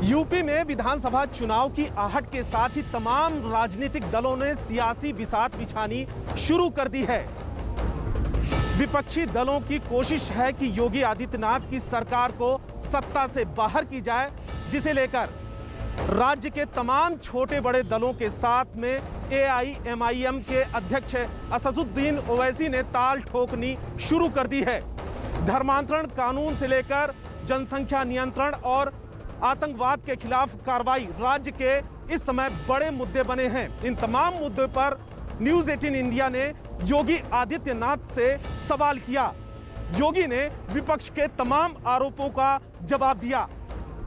UP में विधानसभा चुनाव की आहट के साथ ही तमाम राजनीतिक दलों ने सियासी बिसात बिछानी शुरू कर दी है। विपक्षी दलों की कोशिश है कि योगी आदित्यनाथ की सरकार को सत्ता से बाहर की जाए, जिसे लेकर राज्य के तमाम छोटे बड़े दलों के साथ में एआईएमआईएम के अध्यक्ष असदुद्दीन ओवैसी ने ताल ठोकनी शुरू कर दी है। धर्मांतरण कानून से लेकर जनसंख्या नियंत्रण और आतंकवाद के खिलाफ कार्रवाई राज्य के इस समय बड़े मुद्दे बने हैं। इन तमाम मुद्दों पर न्यूज़ 18 इंडिया ने योगी आदित्यनाथ से सवाल किया। योगी ने विपक्ष के तमाम आरोपों का जवाब दिया।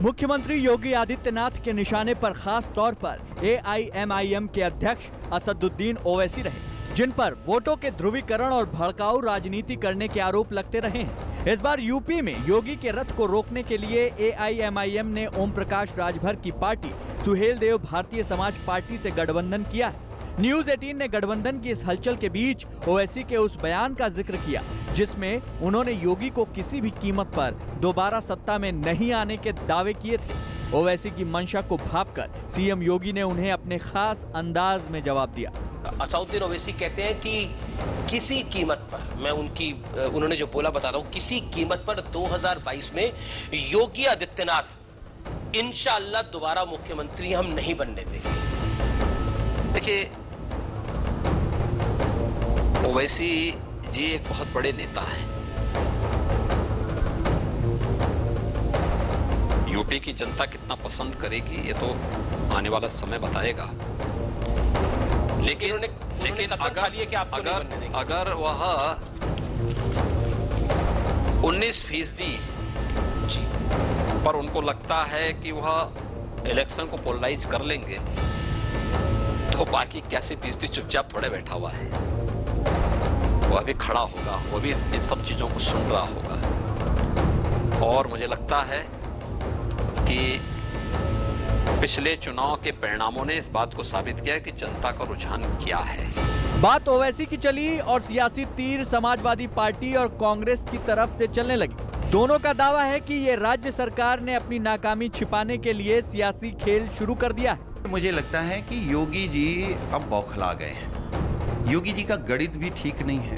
मुख्यमंत्री योगी आदित्यनाथ के निशाने पर खास तौर पर एआईएमआईएम के अध्यक्ष असदुद्दीन ओवैसी रहे, जिन पर वोटों के ध्रुवीकरण और भड़काऊ राजनीति करने के आरोप लगते रहे हैं। इस बार यूपी में योगी के रथ को रोकने के लिए एआईएमआईएम ने ओम प्रकाश राजभर की पार्टी सुहेल देव भारतीय समाज पार्टी से गठबंधन किया है। न्यूज़ 18 ने गठबंधन की इस हलचल के बीच ओवैसी के उस बयान का जिक्र किया, जिसमें उन्होंने योगी को किसी भी कीमत पर दोबारा सत्ता में नहीं आने के दावे किए थे। ओवैसी की मंशा को भांपकर सीएम योगी ने उन्हें अपने खास अंदाज में जवाब दिया। असदुद्दीन ओवैसी कहते हैं कि किसी कीमत पर, मैं उन्होंने जो बोला बता रहा हूं, किसी कीमत पर 2022 में योगी आदित्यनाथ इंशाअल्लाह दोबारा मुख्यमंत्री हम नहीं बनने देंगे। देखिए, ओवैसी जी एक बहुत बड़े नेता हैं। यूपी की जनता कितना पसंद करेगी ये तो आने वाला समय बताएगा। लेकिन अगर वह 19% पर उनको लगता है कि वह इलेक्शन को पोलराइज कर लेंगे, तो बाकी 81% चुपचाप थोड़े बैठा हुआ है। वह भी खड़ा होगा, वो भी इन सब चीजों को सुन रहा होगा। और मुझे लगता है कि पिछले चुनाव के परिणामों ने इस बात को साबित किया कि जनता का रुझान क्या है। बात ओवैसी की चली और सियासी तीर समाजवादी पार्टी और कांग्रेस की तरफ से चलने लगी। दोनों का दावा है कि ये राज्य सरकार ने अपनी नाकामी छिपाने के लिए सियासी खेल शुरू कर दिया है। मुझे लगता है कि योगी जी अब बौखला गए हैं। योगी जी का गणित भी ठीक नहीं है।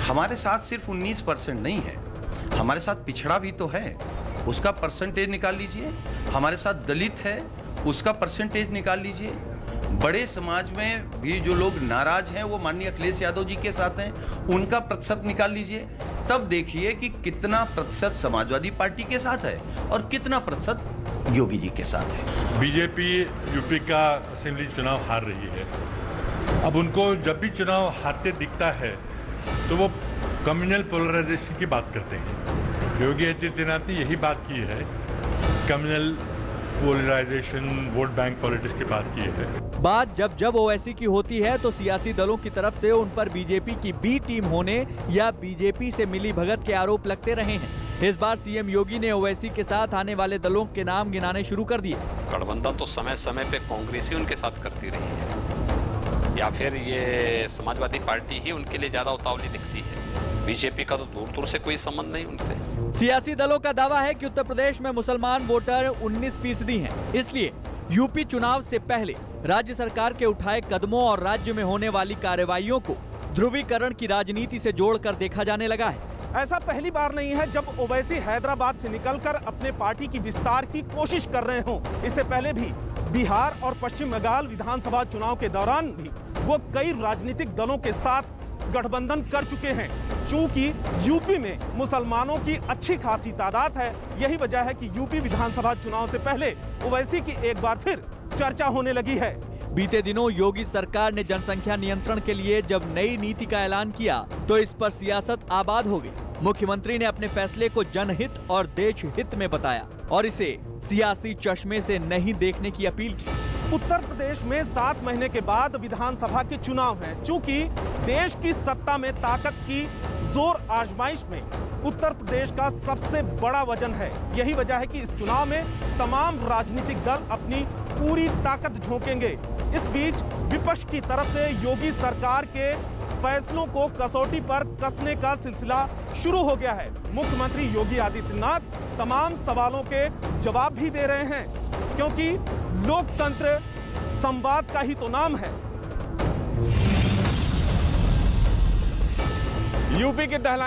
हमारे साथ सिर्फ 19% नहीं है, हमारे साथ पिछड़ा भी तो है, उसका परसेंटेज निकाल लीजिए। हमारे साथ दलित है, उसका परसेंटेज निकाल लीजिए। बड़े समाज में भी जो लोग नाराज हैं वो माननीय अखिलेश यादव जी के साथ हैं, उनका प्रतिशत निकाल लीजिए। तब देखिए कि कितना प्रतिशत समाजवादी पार्टी के साथ है और कितना प्रतिशत योगी जी के साथ है। बीजेपी यूपी का असेंबली चुनाव हार रही है। अब उनको जब भी चुनाव हारते दिखता है तो वो कम्युनल पोलराइजेशन की बात करते हैं। योगी आदित्यनाथ ने यही बात की है, communal polarisation, vote bank politics की बात की है। बात जब ओवैसी की होती है तो सियासी दलों की तरफ से उन पर बीजेपी की बी टीम होने या बीजेपी से मिली भगत के आरोप लगते रहे हैं। इस बार सीएम योगी ने ओवैसी के साथ आने वाले दलों के नाम गिनाने शुरू कर दिए। गठबंधन तो समय समय पे कांग्रेस ही उनके साथ करती रही है, या फिर ये समाजवादी पार्टी ही उनके लिए ज्यादा उतावली दिखती है। बीजेपी का तो दूर दूर से कोई संबंध नहीं उनसे। सियासी दलों का दावा है कि उत्तर प्रदेश में मुसलमान वोटर 19% हैं, इसलिए यूपी चुनाव से पहले राज्य सरकार के उठाए कदमों और राज्य में होने वाली कार्रवाइयों को ध्रुवीकरण की राजनीति से जोड़कर देखा जाने लगा है। ऐसा पहली बार नहीं है जब ओवैसी हैदराबाद से निकलकर अपने पार्टी की विस्तार की कोशिश कर रहे हों। इससे पहले भी बिहार और पश्चिम बंगाल विधानसभा चुनाव के दौरान भी वो कई राजनीतिक दलों के साथ गठबंधन कर चुके हैं। चूंकि यूपी में मुसलमानों की अच्छी खासी तादाद है, यही वजह है कि यूपी विधानसभा चुनाव से पहले ओवैसी की एक बार फिर चर्चा होने लगी है। बीते दिनों योगी सरकार ने जनसंख्या नियंत्रण के लिए जब नई नीति का ऐलान किया तो इस पर सियासत आबाद हो गई। मुख्यमंत्री ने अपने फैसले को जनहित और देश हित में बताया और इसे सियासी चश्मे से नहीं देखने की अपील की। उत्तर प्रदेश में 7 महीने के बाद विधानसभा के चुनाव हैं। चूंकि देश की सत्ता में ताकत की जोर आजमाइश में उत्तर प्रदेश का सबसे बड़ा वजन है। यही वजह है कि इस चुनाव में तमाम राजनीतिक दल अपनी पूरी ताकत झोंकेंगे। इस बीच विपक्ष की तरफ से योगी सरकार के फैसलों को कसौटी पर कसने का सिलसिला शुरू हो गया है। मुख्यमंत्री योगी आदित्यनाथ तमाम सवालों के जवाब भी दे रहे हैं, क्योंकि लोकतंत्र संवाद का ही तो नाम है। यूपी के दहलाने